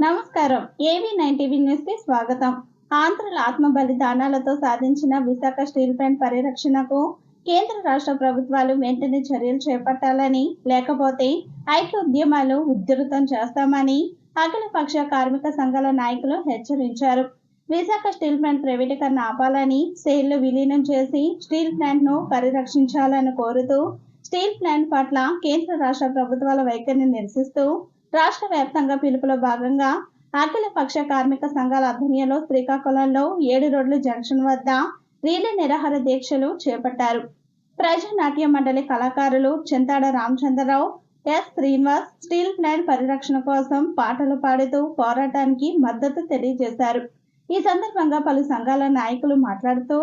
నమస్కారం. ఏవీ9 TV news కి స్వాగతం. ఆంధ్రుల ఆత్మ బలిదానాలతో సాధించిన విశాఖ స్టీల్ ప్లాంట్ పరిరక్షణకు కేంద్ర రాష్ట్ర ప్రభుత్వాలు వెంటనే చర్యలు చేపట్టాలని, లేకపోతే ఐక్యోద్యమాలు ఉధృతం చేస్తామని అఖిలపక్ష కార్మిక సంఘాల నాయకులు హెచ్చరించారు. విశాఖ స్టీల్ ప్లాంట్ ప్రైవేటీకరణ ఆపాలని, సేల్లో విలీనం చేసి స్టీల్ ప్లాంట్ ను పరిరక్షించాలని కోరుతూ స్టీల్ ప్లాంట్ పట్ల కేంద్ర రాష్ట్ర ప్రభుత్వాల వైఖరిని నిరసిస్తూ రాష్ట్ర వ్యాప్తంగా పిలుపులో భాగంగా అఖిలపక్ష కార్మిక సంఘాల ఆధ్వర్యంలో శ్రీకాకుళంలో 7 రోడ్లు జంక్షన్ వద్ద రీలే నిరాహార దీక్షలు చేపట్టారు. ప్రజానాట్య మండలి కళాకారులు Chintada Ramachandrarao, S Srinivas steel plant పరిరక్షణ కోసం పాటలు పాడుతూ పోరాటానికి మద్దతు తెలియజేశారు. ఈ సందర్భంగా పలు సంఘాల నాయకులు మాట్లాడుతూ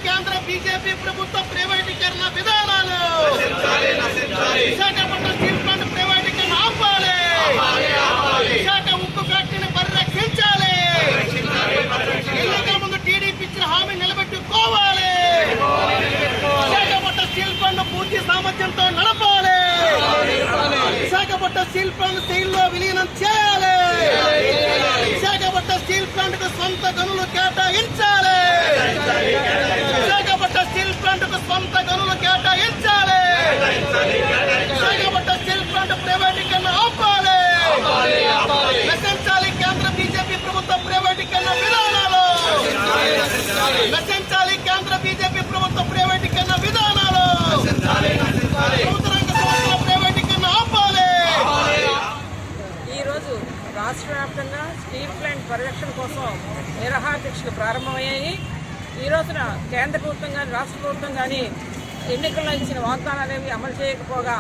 కేంద్ర బీజేపీ ప్రభుత్వ ప్రైవేటీకరణ విధానాలు విశాఖపట్నం స్టీల్ ప్లాంట్ ప్రైవేటీకరణ ఆపాలి. విశాఖ ఉక్కు ఫ్యాక్టరీని పరిరక్షించాలి. ఎన్నికల ముందు టీడీపీ ఇచ్చిన హామీ నిలబెట్టుకోవాలి. విశాఖపట్నం స్టీల్ ప్లాంట్ పూర్తి సామర్థ్యంతో నడపాలి. విశాఖపట్నం స్టీల్ ప్లాంట్ స్టీల్లో విలీనం చేయాలి. విశాఖపట్నం స్టీల్ ప్లాంట్ కు సొంత గనులు కేటాయించాలి. విశాఖపట్నం స్టీల్ ప్లాంట్ కు సొంత గనులు కేటాయించాలి. విశాఖపట్నం స్టీల్ ప్లాంట్ ప్రైవేటీకరణ ఆపాలి. నశించాలి కేంద్ర బీజేపీ ప్రభుత్వ ప్రైవేటీకరణ విధానాలు. నశించాలి కేంద్ర బీజేపీ ప్రభుత్వ ప్రైవేటీకరణ విధానాలు. ప్రభుత్వ రంగ సంస్థల ప్రైవేటీకరణ ఆపాలి. ఈరోజు రాష్ట్ర వ్యాప్తంగా స్టీల్ ప్లాంట్ పరిరక్షణ కోసం నిరాహార దీక్షలు ప్రారంభమయ్యాయి. ఈ రోజున కేంద్ర ప్రభుత్వం కానీ రాష్ట్ర ప్రభుత్వం కానీ ఎన్నికల్లో ఇచ్చిన వాగ్దానాలు ఏవి అమలు చేయకపోగా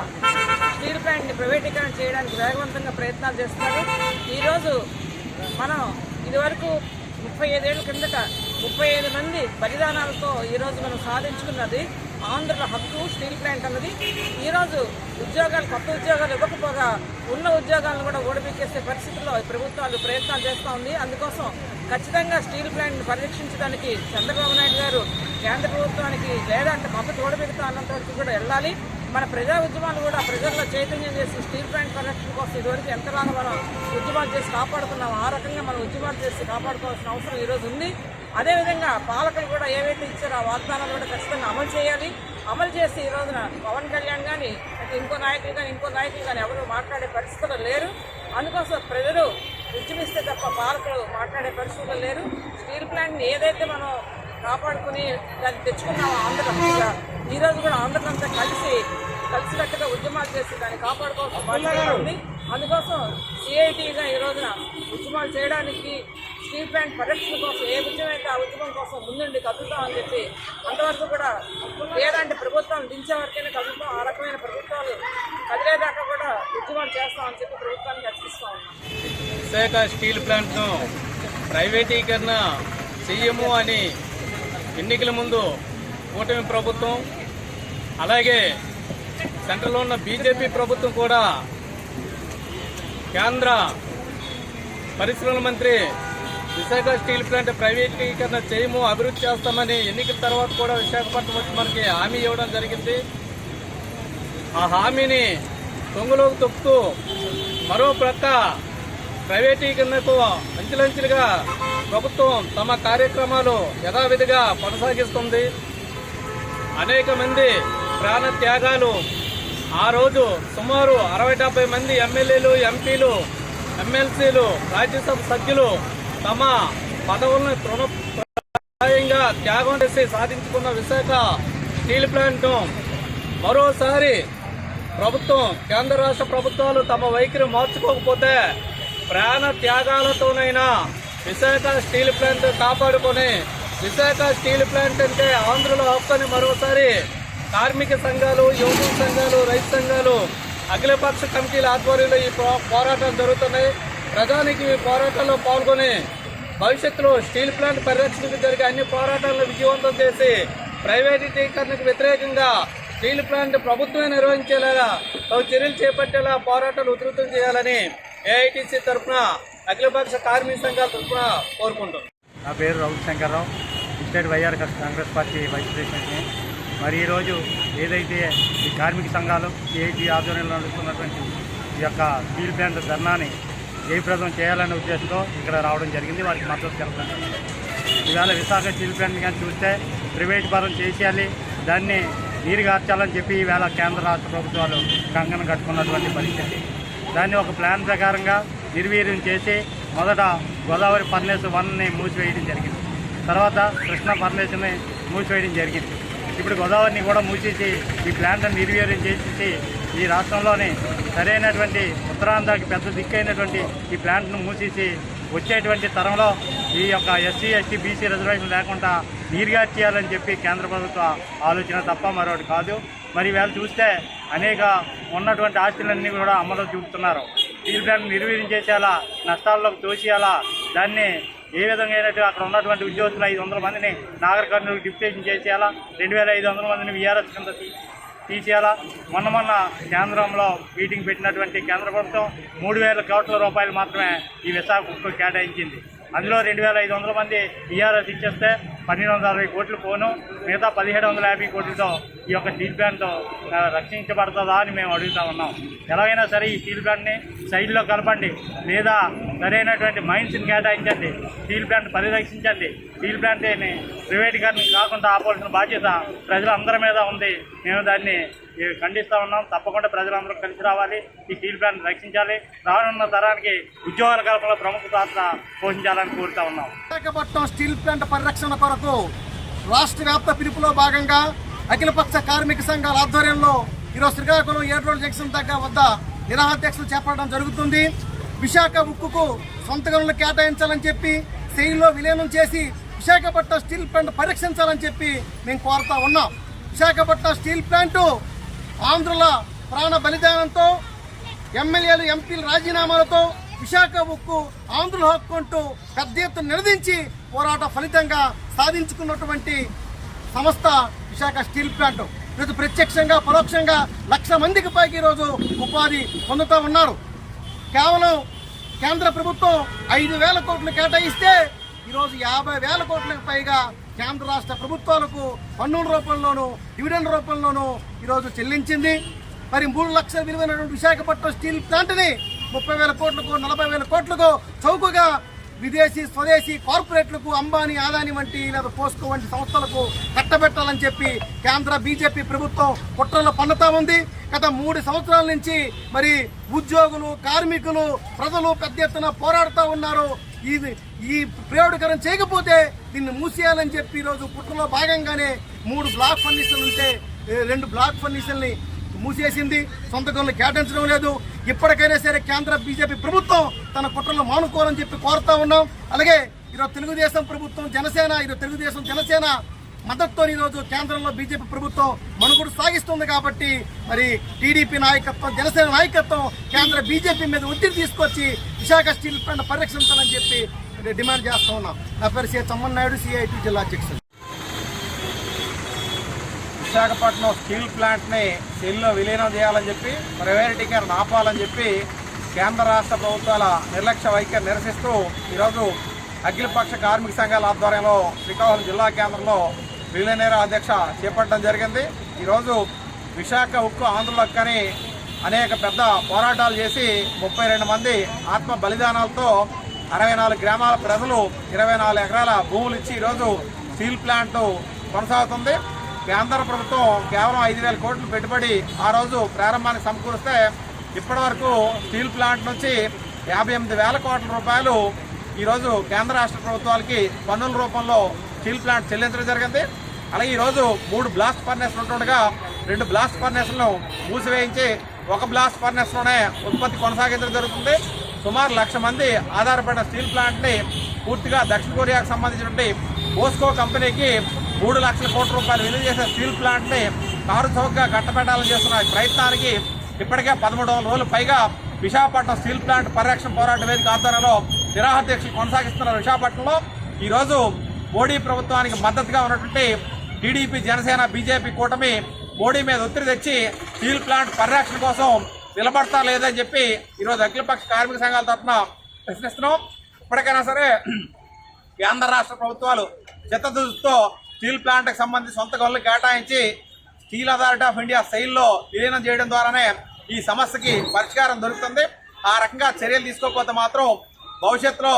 స్టీల్ ప్లాంట్ని ప్రైవేటీకరణ చేయడానికి వేగవంతంగా ప్రయత్నాలు చేస్తున్నారు. ఈరోజు మనం ఇదివరకు 35 ఏళ్ల కిందట 35 మంది బలిదానాలతో ఈరోజు మనం సాధించుకున్నది ఆంధ్రుల హక్కు స్టీల్ ప్లాంట్ అన్నది. ఈరోజు ఉద్యోగాలు కొత్త ఉద్యోగాలు ఇవ్వకపోగా ఉన్న ఉద్యోగాలను కూడా ఓడిపిక్కేసే పరిస్థితుల్లో ప్రభుత్వాలు ప్రయత్నాలు చేస్తూ ఉంది. అందుకోసం ఖచ్చితంగా స్టీల్ ప్లాంట్ని పరిరక్షించడానికి చంద్రబాబు నాయుడు గారు కేంద్ర ప్రభుత్వానికి లేదంటే మద్దతు ఓడిపెడతా అన్నంత వరకు కూడా వెళ్ళాలి. మన ప్రజా ఉద్యమాలు కూడా ప్రజల్లో చైతన్యం చేసి స్టీల్ ప్లాంట్ పరిరక్షణ కోసం ఇదివరకు ఎంతగానో మనం ఉద్యమాలు చేసి కాపాడుకున్నాం. ఆ రకంగా మనం ఉద్యమాలు చేసి కాపాడుకోవాల్సిన అవసరం ఈరోజు ఉంది. అదేవిధంగా పాలకులు కూడా ఏవైతే ఇచ్చారో ఆ వాగ్దానాలు కూడా ఖచ్చితంగా అమలు చేయాలి. అమలు చేసి ఈ రోజున పవన్ కళ్యాణ్ కానీ ఇంకో నాయకులు కానీ ఎవరు మాట్లాడే పరిస్థితుల్లో లేరు. అందుకోసం ప్రజలు ఉద్యమిస్తే తప్ప పాలకులు మాట్లాడే పరిస్థితుల్లో లేరు. స్టీల్ ప్లాంట్ని ఏదైతే మనం కాపాడుకుని దాన్ని తెచ్చుకున్నామో ఆంధ్రప్రదేశ్గా ఈరోజు కూడా ఆంధ్రప్రదేశ్ కలిసికట్టుగా ఉద్యమాలు చేసి దాన్ని కాపాడుకోవాల్సిన బాధ్యత ఉంది. అందుకోసం సిఐటిగా ఈ రోజున ఉద్యమాలు చేయడానికి స్టీల్ ప్లాంట్ పరిరక్షణ కోసం ఏ ఉద్యమం అయితే ఆ ఉద్యమం కోసం ముందుండి కదులుతామని చెప్పి అంతవరకు కూడా లేదంటే ప్రభుత్వాలు దించే వరకైనా కదులుతాం. ఆ రకమైన ప్రభుత్వాలు కదిలేదాకా కూడా ఉద్యమాలు చేస్తామని చెప్పి ప్రభుత్వాన్ని హెచ్చరిస్తూ ఉన్నాం. విశాఖ స్టీల్ ప్లాంట్ను ప్రైవేటీకరణ చెయ్యము అని ఎన్నికల ముందు కూటమి ప్రభుత్వం అలాగే సెంట్రల్లో ఉన్న బీజేపీ ప్రభుత్వం కూడా కేంద్ర పరిశ్రమల మంత్రి విశాఖ స్టీల్ ప్లాంట్ ప్రైవేటీకరణ చేయము అభివృద్ధి చేస్తామని ఎన్నికల తర్వాత కూడా విశాఖపట్నం వచ్చి మనకి హామీ ఇవ్వడం జరిగింది. ఆ హామీని తొంగలోకి తొక్కుతూ మరో ప్రక్క ప్రైవేటీకరణకు అంచెలంచెలుగా ప్రభుత్వం తమ కార్యక్రమాలు యథావిధిగా కొనసాగిస్తుంది. అనేక మంది ప్రాణ త్యాగాలు ఆ రోజు సుమారు 60-70 మంది ఎమ్మెల్యేలు, ఎంపీలు, ఎమ్మెల్సీలు, రాజ్యసభ సభ్యులు తమ పదవులను తృణప్రాయంగా త్యాగం చేసి సాధించుకున్న విశాఖ స్టీల్ ప్లాంట్ను మరోసారి ప్రభుత్వం కేంద్ర రాష్ట్ర ప్రభుత్వాలు తమ వైఖరి మార్చుకోకపోతే ప్రాణ త్యాగాలతోనైనా విశాఖ స్టీల్ ప్లాంట్ కాపాడుకొని విశాఖ స్టీల్ ప్లాంట్ అంటే ఆంధ్రుల హక్కుని మరోసారి కార్మిక సంఘాలు, యువజన సంఘాలు, రైతు సంఘాలు, అఖిలపక్ష కమిటీల ఆధ్వర్యంలో ఈ పోరాటాలు జరుగుతున్నాయి. ప్రజానికి ఈ పోరాటంలో పాల్గొని భవిష్యత్తులో స్టీల్ ప్లాంట్ పరిరక్షణకు జరిగే అన్ని పోరాటాలను విజయవంతం చేసి ప్రైవేటీకరణకు వ్యతిరేకంగా స్టీల్ ప్లాంట్ ప్రభుత్వమే నిర్వహించేలాగా తగు చర్యలు చేపట్టేలా పోరాటాలు ఉధృతం చేయాలని ఏఐటీసీ తరఫున అఖిలపక్ష కార్మిక సంఘాల తరఫున కోరుకుంటున్నాం. నా పేరు Ravishankar Rao, state YR Congress party vice ప్రెసిడెంట్ని. మరి ఈరోజు ఏదైతే ఈ కార్మిక సంఘాలు సిఐటి ఆధ్వర్యంలో నడుస్తున్నటువంటి ఈ యొక్క స్టీల్ ప్లాంట్ ధర్నాని జయప్రదం చేయాలనే ఉద్దేశంతో ఇక్కడ రావడం జరిగింది. వారికి మద్దతు తెలపడం. ఈవేళ విశాఖ స్టీల్ ప్లాంట్ కానీ చూస్తే ప్రైవేట్ పరం చేసేయాలి, దాన్ని నీరుగార్చాలని చెప్పి ఈవేళ కేంద్ర రాష్ట్ర ప్రభుత్వాలు కంకణం కట్టుకున్నటువంటి పరిస్థితి. దాన్ని ఒక ప్లాన్ ప్రకారంగా నిర్వీర్యం చేసి మొదట గోదావరి ఫర్నేస్ 1ని మూసివేయడం జరిగింది. తర్వాత కృష్ణా ఫర్నేస్ని మూసివేయడం జరిగింది. ఇప్పుడు గోదావరిని కూడా మూసేసి ఈ ప్లాంట్ను నిర్వీర్యం చేసేసి ఈ రాష్ట్రంలోని సరైనటువంటి ఉత్తరాంధ్రకి పెద్ద దిక్కైనటువంటి ఈ ప్లాంట్ను మూసేసి వచ్చేటువంటి తరంలో ఈ యొక్క ఎస్సీ ఎస్టీ బీసీ రిజర్వేషన్ లేకుండా నీరుగా చేయాలని చెప్పి కేంద్ర ప్రభుత్వ ఆలోచన తప్ప మరొకటి కాదు. మరి వీళ్ళు చూస్తే అనేక ఉన్నటువంటి ఆస్తులన్నీ కూడా అమలు చూపుతున్నారు. స్టీల్ ప్లాంట్ నిర్వీర్యం చేసేలా, నష్టాల్లోకి తోసేయాలా, దాన్ని ఏ విధంగా అయినట్టు అక్కడ ఉన్నటువంటి ఉద్యోగులు 500 మందిని నాగర్ కర్నూలు డిప్యుటేషన్ చేసేయాలా, 2500 మందిని వీఆర్ఎస్ కింద తీసేయాలా. మొన్న కేంద్రంలో మీటింగ్ పెట్టినటువంటి కేంద్ర ప్రభుత్వం 3000 కోట్ల రూపాయలు మాత్రమే ఈ విశాఖ ఉక్కు కేటాయించింది. అందులో 2500 మంది వీఆర్ఎస్ ఇచ్చేస్తే 1260 కోట్లు పోను, మిగతా 1750 కోట్లతో ఈ యొక్క స్టీల్ ప్లాంట్ రక్షించబడుతుందా అని మేము అడుగుతా ఉన్నాం. ఎలాగైనా సరే ఈ స్టీల్ ప్లాంట్ని సైడ్లో కలపండి, లేదా సరైనటువంటి మైన్స్ని కేటాయించండి, స్టీల్ ప్లాంట్ పరిరక్షించండి. స్టీల్ ప్లాంట్ని ప్రైవేటీకరణ కాకుండా ఆపాల్సిన బాధ్యత ప్రజలందరి మీద ఉంది. మేము దాన్ని ఖండిస్తూ ఉన్నాం. తప్పకుండా ప్రజలందరూ కలిసి రావాలి, ఈ స్టీల్ ప్లాంట్ రక్షించాలి, రానున్న తరానికి ఉద్యోగాల కల్పనలో ప్రముఖ పాత్ర పోషించాలని కోరుతా ఉన్నాం. విశాఖపట్నం స్టీల్ ప్లాంట్ పరిరక్షణ కొరకు రాష్ట్ర వ్యాప్త పిలుపులో భాగంగా అఖిలపక్ష కార్మిక సంఘాల ఆధ్వర్యంలో ఈరోజు శ్రీకాకుళం 7 రోడ్ జంక్షన్ దగ్గర వద్ద నిరాహారదీక్షలు చేపట్టడం జరుగుతుంది. విశాఖ ఉక్కుకు సొంత గనులు కేటాయించాలని చెప్పి, సెయిల్లో విలీనం చేసి విశాఖపట్నం స్టీల్ ప్లాంట్ పరిరక్షించాలని చెప్పి మేము కోరుతా ఉన్నాం. విశాఖపట్నం స్టీల్ ప్లాంటు ఆంధ్రుల ప్రాణ బలిదానంతో, ఎమ్మెల్యేలు ఎంపీల రాజీనామాలతో విశాఖ ఉక్కు ఆంధ్రుల హక్కు అంటూ పెద్ద ఎత్తున నిలదించి పోరాట ఫలితంగా సాధించుకున్నటువంటి సంస్థ విశాఖ స్టీల్ ప్లాంట్. ఈరోజు ప్రత్యక్షంగా పరోక్షంగా 1,00,000 మందికి పైకి ఈరోజు ఉపాధి పొందుతూ ఉన్నారు. కేవలం కేంద్ర ప్రభుత్వం 5,000 కోట్లు కేటాయిస్తే ఈరోజు 50,000 కోట్లకు పైగా కేంద్ర రాష్ట్ర ప్రభుత్వాలకు పన్నుల రూపంలోనూ డివిడెండ్ రూపంలోనూ ఈరోజు చెల్లించింది. మరి 3 లక్షల విలువైనటువంటి విశాఖపట్నం స్టీల్ ప్లాంట్ని 30,000 కోట్లకు 40,000 కోట్లకు చౌకగా విదేశీ స్వదేశీ కార్పొరేట్లకు, అంబానీ, అదానీ వంటి లేదా పోస్కో వంటి సంస్థలకు కట్టబెట్టాలని చెప్పి కేంద్ర బీజేపీ ప్రభుత్వం కుట్రలు పన్నుతా ఉంది. గత 3 సంవత్సరాల నుంచి మరి ఉద్యోగులు, కార్మికులు, ప్రజలు పెద్ద ఎత్తున పోరాడుతూ ఉన్నారు. ఈ ప్రైవేటీకరణ చేయకపోతే దీన్ని మూసేయాలని చెప్పి ఈరోజు కుట్రలో భాగంగానే 3 బ్లాక్ ఫర్నిచర్లు ఉంటే 2 బ్లాక్ ఫర్నిచర్ని మూసేసింది. సొంత గనులు కేటాయించడం లేదు. ఇప్పటికైనా సరే కేంద్ర బీజేపీ ప్రభుత్వం తన కుట్రలు మానుకోవాలని చెప్పి కోరుతా ఉన్నాం. అలాగే ఈరోజు తెలుగుదేశం ప్రభుత్వం, జనసేన, ఈరోజు తెలుగుదేశం జనసేన మద్దతుతో ఈరోజు కేంద్రంలో బీజేపీ ప్రభుత్వం మనుగోడు సాగిస్తుంది. కాబట్టి మరి టీడీపీ నాయకత్వం, జనసేన నాయకత్వం కేంద్ర బీజేపీ మీద ఒత్తిడి తీసుకొచ్చి విశాఖ స్టీల్ ప్లాంట్ పరిరక్షించాలని చెప్పి డిమాండ్ చేస్తూ ఉన్నాం. నా పేరు సి చమ్మన్నాయుడు, సిఐటి జిల్లా అధ్యక్షుడు. విశాఖపట్నం స్టీల్ ప్లాంట్ని సెల్లో విలీనం చేయాలని చెప్పి, ప్రైవేటీకరణ ఆపాలని చెప్పి కేంద్ర రాష్ట్ర ప్రభుత్వాల నిర్లక్ష్య వైఖరి నిరసిస్తూ ఈరోజు అఖిలపక్ష కార్మిక సంఘాల ఆధ్వర్యంలో శ్రీకాకుళం జిల్లా కేంద్రంలో విలీనేర అధ్యక్ష చేపట్టడం జరిగింది. ఈరోజు విశాఖ ఉక్కు ఆంధ్రుల హక్కని అనేక పెద్ద పోరాటాలు చేసి 32 మంది ఆత్మ బలిదానాలతో 64 గ్రామాల ప్రజలు 24 ఎకరాల భూములు ఇచ్చి ఈరోజు స్టీల్ ప్లాంట్ కొనసాగుతుంది. కేంద్ర ప్రభుత్వం కేవలం 5,000 కోట్లు పెట్టుబడి ఆ రోజు ప్రారంభానికి సమకూరిస్తే ఇప్పటి వరకు స్టీల్ ప్లాంట్ నుంచి 58,000 కోట్ల రూపాయలు ఈరోజు కేంద్ర రాష్ట్ర ప్రభుత్వాలకి పన్నుల రూపంలో స్టీల్ ప్లాంట్ చెల్లించడం జరిగింది. అలాగే ఈరోజు 3 బ్లాస్ట్ ఫర్నేస్లు ఉంటుండగా 2 బ్లాస్ట్ ఫర్నేస్లను మూసివేయించి 1 బ్లాస్ట్ ఫర్నేస్లోనే ఉత్పత్తి కొనసాగించడం జరుగుతుంది. సుమారు 1,00,000 మంది ఆధారపడిన స్టీల్ ప్లాంట్ని పూర్తిగా దక్షిణ కొరియాకు సంబంధించినటువంటి పోస్కో కంపెనీకి 3 లక్షల కోట్ల రూపాయలు విలువ చేసే స్టీల్ ప్లాంట్ని కారు చౌకగా కట్టబెట్టాలని చేస్తున్న ప్రయత్నానికి ఇప్పటికే 13 రోజులు పైగా విశాఖపట్నం స్టీల్ ప్లాంట్ పరిరక్షణ పోరాట వేదిక ఆధ్వర్యంలో నిరాహారదీక్షలు కొనసాగిస్తున్న విశాఖపట్నంలో ఈరోజు మోడీ ప్రభుత్వానికి మద్దతుగా ఉన్నటువంటి టీడీపీ, జనసేన, బీజేపీ కూటమి మోడీ మీద ఒత్తిడి తెచ్చి స్టీల్ ప్లాంట్ పరిరక్షణ కోసం నిలబడతా లేదని చెప్పి ఈరోజు అఖిలపక్ష కార్మిక సంఘాల తరఫున ప్రశ్నిస్తున్నాం. ఇప్పటికైనా సరే కేంద్ర రాష్ట్ర ప్రభుత్వాలు చిత్తశుద్ధితో స్టీల్ ప్లాంట్కి సంబంధించి సొంత గనులు కేటాయించి స్టీల్ అథారిటీ ఆఫ్ ఇండియా సెయిల్లో విలీనం చేయడం ద్వారానే ఈ సమస్యకి పరిష్కారం దొరుకుతుంది. ఆ రకంగా చర్యలు తీసుకోకపోతే మాత్రం భవిష్యత్తులో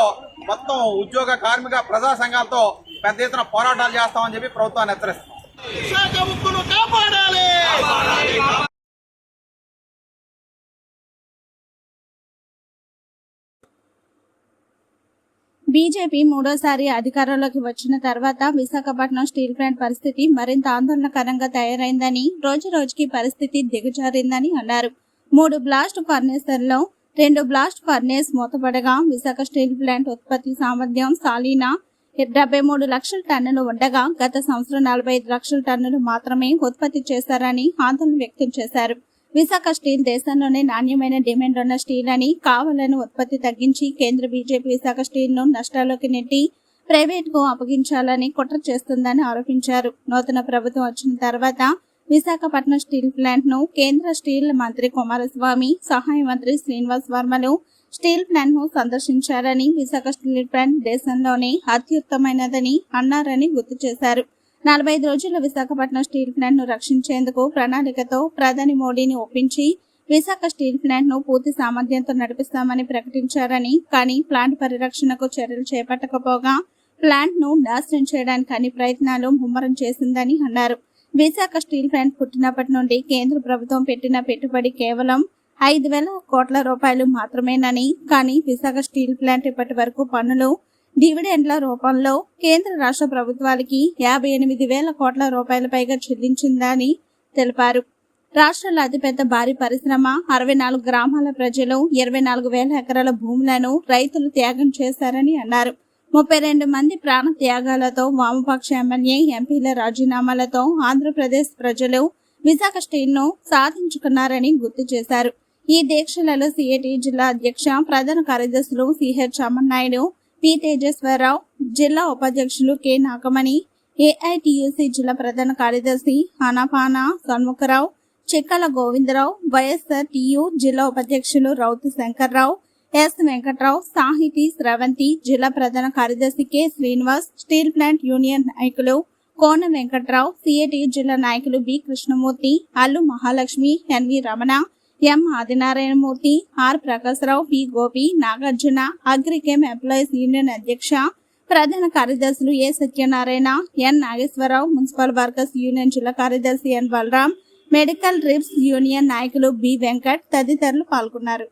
మొత్తం ఉద్యోగ, కార్మిక, ప్రజా సంఘాలతో పెద్ద ఎత్తున పోరాటాలు చేస్తామని చెప్పి ప్రభుత్వాన్ని హెచ్చరిస్తున్నాం. బీజేపీ మూడోసారి అధికారంలోకి వచ్చిన తర్వాత విశాఖపట్నం స్టీల్ ప్లాంట్ పరిస్థితి మరింత ఆందోళనకరంగా తయారైందని, రోజురోజుకి పరిస్థితి దిగజారిందని అన్నారు. 3 బ్లాస్ట్ ఫర్నేసుల్లో 2 బ్లాస్ట్ ఫర్నేస్ మూతపడగా విశాఖ స్టీల్ ప్లాంట్ ఉత్పత్తి సామర్థ్యం సాలీనా 73 లక్షల టన్నులు ఉండగా గత సంవత్సరం 45 లక్షల టన్నులు మాత్రమే ఉత్పత్తి చేశారని ఆందోళన వ్యక్తం చేశారు. విశాఖ స్టీల్ దేశంలోనే నాణ్యమైన డిమాండ్ ఉన్న స్టీల్ అని, కావాలని ఉత్పత్తి తగ్గించి కేంద్ర బీజేపీ విశాఖ స్టీల్ ను నష్టాల్లోకి నెట్టి ప్రైవేట్ కు అప్పగించాలని కుట్ర చేస్తుందని ఆరోపించారు. నూతన ప్రభుత్వం వచ్చిన తర్వాత విశాఖపట్నం స్టీల్ ప్లాంట్ ను కేంద్ర స్టీల్ మంత్రి కుమారస్వామి, సహాయ మంత్రి శ్రీనివాస్ వర్మలు స్టీల్ ప్లాంట్ ను సందర్శించారని, విశాఖ స్టీల్ ప్లాంట్ దేశంలోనే అత్యుత్తమైనదని అన్నారని గుర్తు చేశారు. 45 రోజుల్లో విశాఖపట్నం స్టీల్ ప్లాంట్ ను రక్షించేందుకు ప్రణాళికతో ప్రధాని మోడీని ఒప్పించి విశాఖ స్టీల్ ప్లాంట్ ను పూర్తి సామర్థ్యంతో నడిపిస్తామని ప్రకటించారని, కానీ ప్లాంట్ పరిరక్షణకు చర్యలు చేపట్టకపోగా ప్లాంట్ ను నాశనం చేయడానికి అన్ని ప్రయత్నాలు ముమ్మరం చేసిందని అన్నారు. విశాఖ స్టీల్ ప్లాంట్ పుట్టినప్పటి నుండి కేంద్ర ప్రభుత్వం పెట్టిన పెట్టుబడి కేవలం 5,000 కోట్ల రూపాయలు మాత్రమేనని, కానీ విశాఖ స్టీల్ ప్లాంట్ ఇప్పటి వరకు పన్నులు, డివిడెండ్ల రూపంలో కేంద్ర రాష్ట్ర ప్రభుత్వాలకి 58,000 కోట్ల రూపాయల పైగా చెల్లించిందని తెలిపారు. రాష్ట్రంలో అతిపెద్ద భారీ పరిశ్రమ, 64 గ్రామాల ప్రజలు, 24,000 ఎకరాల భూములను రైతులు త్యాగం చేశారని అన్నారు. 32 మంది ప్రాణ త్యాగాలతో, వామపక్ష ఎమ్మెల్యే, ఎంపీల రాజీనామాలతో ఆంధ్రప్రదేశ్ ప్రజలు విశాఖ స్టీల్ ను సాధించుకున్నారని గుర్తు చేశారు. ఈ దీక్షలలో సిఐటి జిల్లా అధ్యక్ష, ప్రధాన కార్యదర్శులు సిహెచ్ అమర్నాయుడు, పి తేజేశ్వరరావు, జిల్లా ఉపాధ్యక్షులు కె నాగమణి, ఏఐటియుసి జిల్లా ప్రధాన కార్యదర్శి హనాపాన షణ్ముఖరావు, చిక్కల గోవిందరావు, వైఎస్ఆర్ టియు జిల్లా ఉపాధ్యక్షులు రౌతు శంకర్రావు, ఎస్ వెంకట్రావు, సాహితీ స్రవంతి, జిల్లా ప్రధాన కార్యదర్శి K Srinivas, steel plant union నాయకులు కోన వెంకట్రావు, సిఐటి జిల్లా నాయకులు B Krishnamurthy, Allu Mahalakshmi, NV Ramana, M Adinarayanamurthy, R Prakasarao, P Gopi, Nagarjuna, Agrichem employees union అధ్యక్ష, ప్రధాన కార్యదర్శులు A Satyanarayana, N Nageswararao, municipal workers union జిల్లా కార్యదర్శి N Balaram, medical reps union నాయకులు బి వెంకట్ తదితరులు పాల్గొన్నారు.